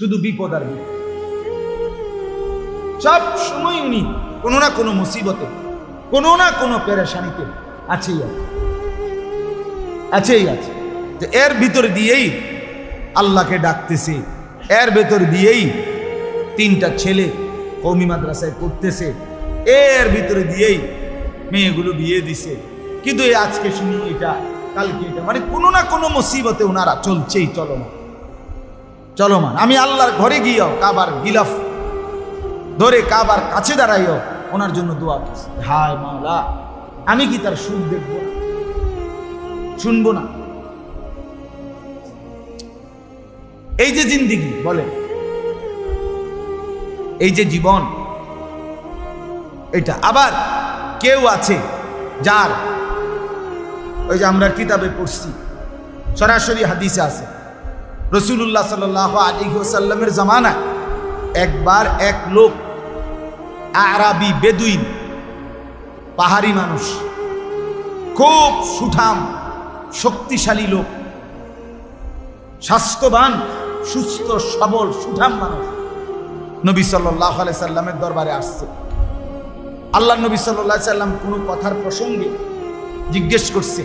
শুধু বিপদ আর বিপদ। সব সময় উনি কোনো না কোনো মুসিবতে, কোনো না কোনো পেরেশানিতে আছেই আছে। যে এর ভিতর দিয়েই আল্লাহকে ডাকতেছে, এর ভেতর দিয়েই 3টা ছেলে কওমি মাদ্রাসায় পড়তেছে, এর ভিতরে দিয়েই মেয়েগুলো বিয়ে দিছে। কিন্তু এই আজকে শুনি এটা, কালকে এটা, মানে কোনো না কোনো মুসিবতে ওনারা চলছেই চলমান। আমি আল্লাহর ঘরে গিয়েও কাবার গিলাফ ধরে কাবার কাছে দাঁড়াইও ওনার জন্য দোয়া করছি, হায় মাওলা আমি কি তার সুখ দেখবো না, শুনবো না? এই যে জিন্দিগি বলেন, এই যে জীবন, এটা আবার কেউ আছে যার, ওই যে আমরা কিতাবে পড়ছি, সরাসরি হাদিসে আছে, রাসূলুল্লাহ সাল্লাল্লাহু আলাইহি ওয়াসাল্লামের জামানায় একবার এক লোক, আরাবি বেদুইন, পাহাড়ি মানুষ, খুব সুঠাম শক্তিশালী লোক, স্বাস্থ্যবান সুস্থ সবল সুঠাম মানুষ নবী সাল্লাল্লাহু আলাইহি সাল্লামের দরবারে আসছে। আল্লাহ নবী সাল্লাল্লাহু আলাইহি সাল্লাম কোনো কথার প্রসঙ্গে জিজ্ঞেস করছে,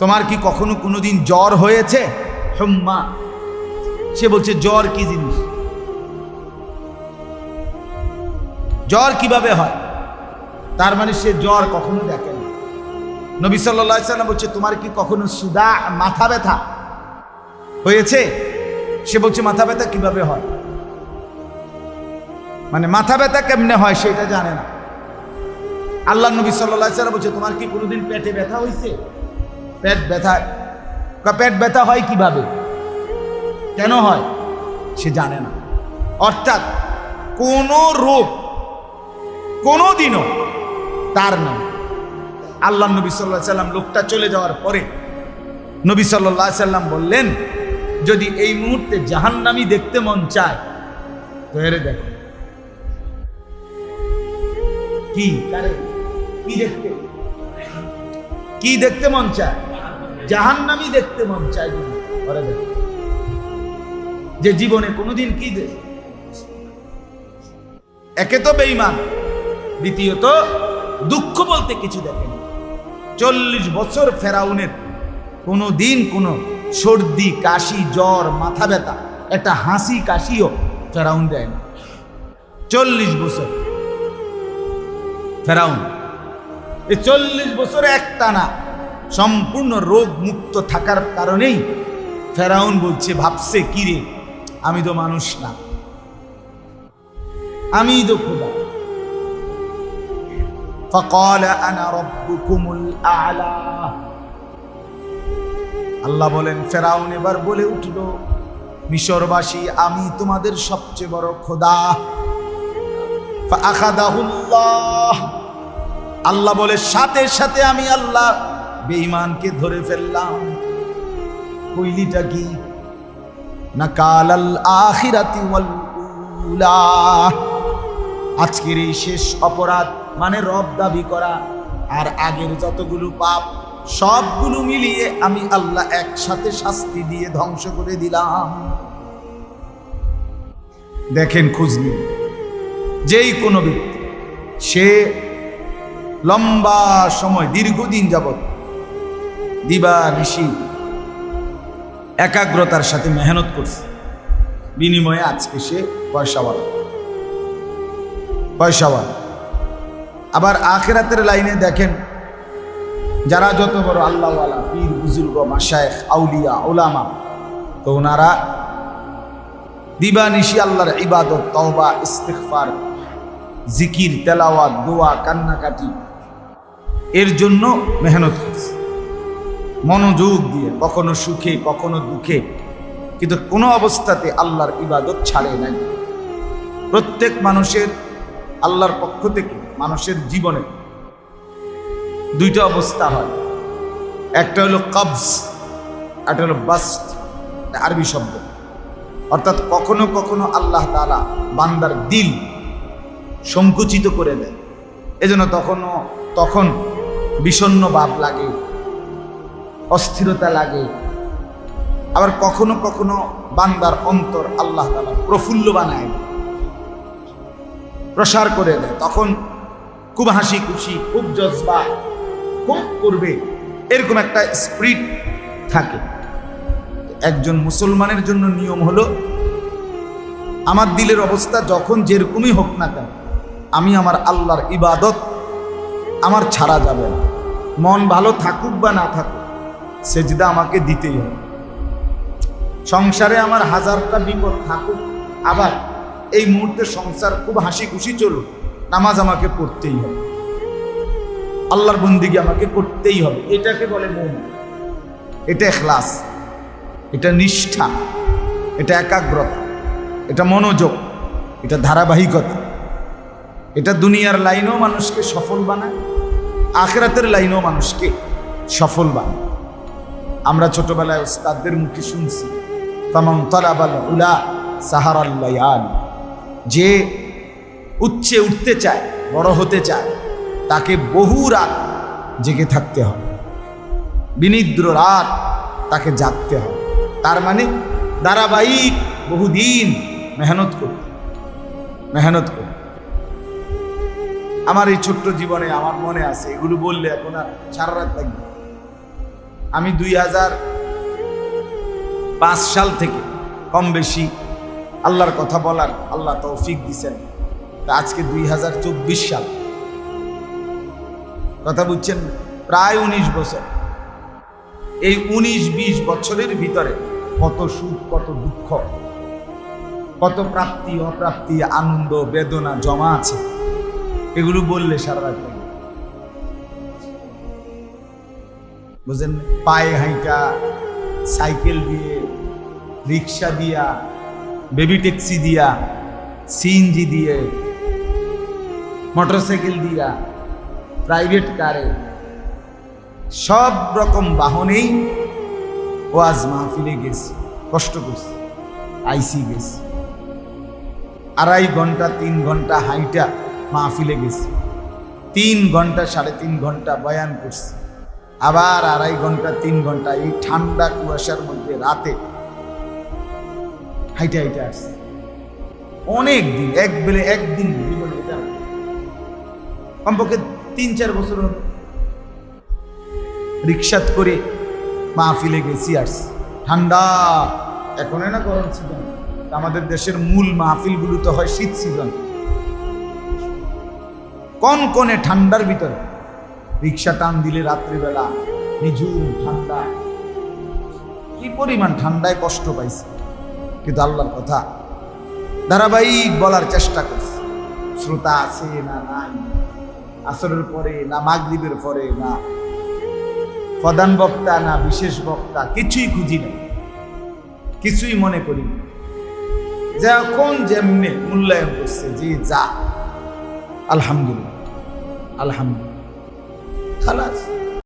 তোমার কি কখনো কোনোদিন জ্বর হয়েছে? হুম্মা। সে বলছে জ্বর কি জিনিস, জ্বর কিভাবে হয়? তার মানে সে জ্বর কখনো দেখে না। নবী সাল্লাল্লাহু আলাইহি সাল্লাম বলছে তোমার কি কখনো সুদা, মাথা ব্যথা হয়েছে? সে বলছে মাথা ব্যথা কিভাবে হয়, মানে মাথা ব্যথা কেমনে হয় সেটা জানে না। আল্লাহ নবী সাল্লাল্লাহু আলাইহি সাল্লাম বলছে তোমার কি কোনোদিন পেটে ব্যথা হয়েছে? পেট ব্যথা হয় কিভাবে, কেন হয় সে জানে না। অর্থাৎ কোন রোগ কোনদিনও তার নাম। আল্লাহ নবী সাল্লাল্লাহু আলাইহি সাল্লাম লোকটা চলে যাওয়ার পরে নবী সাল্লাল্লাহু আলাইহি সাল্লাম বললেন, যদি এই মুহূর্তে জাহান্নামী দেখতে মন চায় তো এরে দেখো। কি দেখতে মন চায়? জাহান্নামী দেখতে মন চায়। যে জীবনে কোনোদিন কি দেখ, একে তো বেঈমান, দ্বিতীয়ত দুঃখ বলতে কিছু দেখেনি। 40 বছর ফেরাউনের কোনোদিন কোনো সর্দি কাশি জ্বর মাথা ব্যথা একটা হাসি কাশিও ফেরাউন দেয় না। 40 বছর ফেরাউন, এই 40 বছর একটানা সম্পূর্ণ রোগ মুক্ত থাকার কারণেই ফেরাউন বলছে, ভাবছে কি রে, আমি তো মানুষ না, আমি তো খোদা। فقال انا ربكم الاعلى। আল্লাহ বলেন, ফেরাউন এবার বলে উঠল, মিশরবাসী আমি তোমাদের সবচেয়ে বড় খোদা। ফাআখাযাহুল্লাহ। আল্লাহ বলে সাথে সাথে আমি আল্লাহ বেঈমানকে ধরে ফেললাম। কইলিটা কি? নাকালাল আখিরাতি ওয়াল উলা। আজকের এই শেষ অপরাধ মানে রব দাবি করা আর আগের যতগুলো পাপ সবগুলো মিলিয়ে আমি আল্লাহ একসাথে শাস্তি দিয়ে ধ্বংস করে দিলাম। দেখেন খোঁজ নিন, যেই কোনো ব্যক্তি সে লম্বা সময় দীর্ঘদিন যাবৎ দিবা নিশি একাগ্রতার সাথে মেহনত করছে, বিনিময়ে আজকে সে পয়সাওয়ালা। আবার আখিরাতের লাইনে দেখেন, যারা যত বড় আল্লাহওয়ালা পীর বুজুর্গ মাশায়েখ আউলিয়া উলামা, তো ওনারা দিবানিশি আল্লাহর ইবাদত তওবা ইস্তিগফার জিকির তেলাওয়াত দোয়া কান্নাকাটি এর জন্য মেহনত করছে মনোযোগ দিয়ে, কখনো সুখে কখনো দুঃখে, কিন্তু কোনো অবস্থাতে আল্লাহর ইবাদত ছাড়ে নাই। প্রত্যেক মানুষের আল্লাহর পক্ষ থেকে মানুষের জীবনে 2টা অবস্থা হয়, একটা হলো কবজ, একটা হলো বাস্ত, আরবি শব্দ। অর্থাৎ কখনো কখনো আল্লাহ তাআলা বান্দার দিল সংকুচিত করে দেয়, এজন্য তখন বিষণ্ণ ভাব লাগে, অস্থিরতা লাগে, আবার কখনো কখনো বান্দার অন্তর আল্লাহ তাআলা প্রফুল্ল বানায় দেয়, প্রসার করে দেয়, তখন খুব হাসি খুশি, খুব জজবা, খুব করবে, এরকম একটা স্পিরিট থাকে। একজন মুসলমানের জন্য নিয়ম হলো, আমার দিলের অবস্থা যখন যেরকমই হোক না কেন, আমি আমার আল্লাহর ইবাদত আমার ছাড়া যাবে না। মন ভালো থাকুক বা না থাকুক, সেজদা আমাকে দিতেই হবে। সংসারে আমার হাজারটা বিপদ থাকুক, আবার এই মুহূর্তে সংসার খুব হাসি খুশি চলুক, নামাজ আমাকে পড়তেই হবে, আল্লাহর বন্দিগি আমাকে করতেই হবে। এটাকে বলে মুমিন। এটা ইখলাস, এটা নিষ্ঠা, এটা একাগ্রতা, এটা মনোযোগ, এটা ধারাবাহিকতা। এটা দুনিয়ার লাইনেও মানুষকে সফল বানায়, আখিরাতের লাইনেও মানুষকে সফল বানায়। আমরা ছোটবেলায় ওস্তাদদের মুখে শুনছি, ফামান তালাবাল উলা সাহারাল লায়ালি, যে উচ্চে উঠতে চায়, বড় হতে চায়, তাকে বহু রাত জেগে থাকতে হবে, বিনিদ্র রাত তাকে জাগতে হবে। তার মানে ধারাবাহিক বহুদিন মেহনত করতে। আমার এই ছোট্ট জীবনে আমার মনে আছে, এগুলো বললে এখন আর সারা রাত লাগবে। আমি 2005 সাল থেকে কম বেশি আল্লাহর কথা বলার আল্লাহ তৌফিক দিছেন। তা আজকে 2024 সাল, কথা বুঝছেন, প্রায় 19 বছর। এই 19-20 বছরের ভিতরে কত সুখ, কত দুঃখ, কত প্রাপ্তি অপ্রাপ্তি, আনন্দ বেদনা জমা আছে, এগুলো বললে সারা রাত লাগবে। বুঝলেন? পায়ে হাইটা, সাইকেল দিয়ে, রিক্সা দিয়া, বেবি ট্যাক্সি দিয়া, সিএনজি দিয়ে, মোটরসাইকেল দিয়া, প্রাইভেট কারে, সব রকম বাহনেই ওয়াজ মাহফিলে গেছি, কষ্ট করছি, আইসি গেছি, 2.5 ঘন্টা 3 ঘন্টা হাইটা মাহফিলে গেছি, 3 ঘন্টা 3.5 ঘন্টা বয়ান করছি, আবার 2.5 ঘন্টা 3 ঘন্টা এই ঠান্ডা কুয়াশার মধ্যে রাতে হাইটা আসছে। অনেক দিন, একদিন জীবনে এটা কমপক্ষে 3-4 বছর হবে রিক্সাত করে মাহফিলে গেছি, আসছি। ঠান্ডা, এখন না গরম সিজন। আমাদের দেশের মূল মাহফিলগুলো তো হয় শীত সিজন। কনকনে ঠান্ডার ভিতরে রিক্সা টান দিলে রাত্রিবেলা নিঝুম ঠান্ডা, কি পরিমাণ ঠান্ডায় কষ্ট পাইছে, কিন্তু আল্লাহর কথা ধারাবাহিক বলার চেষ্টা করছে। শ্রোতা আছে না নাই, আসরের পরে না মাগরিবের পরে, না প্রধান বক্তা না বিশেষ বক্তা, কিছুই খুঁজি নাই, কিছুই মনে করি না। যখন যেমনি মূল্যায়ন করছে, যে যা, আলহামদুলিল্লাহ, খালাস।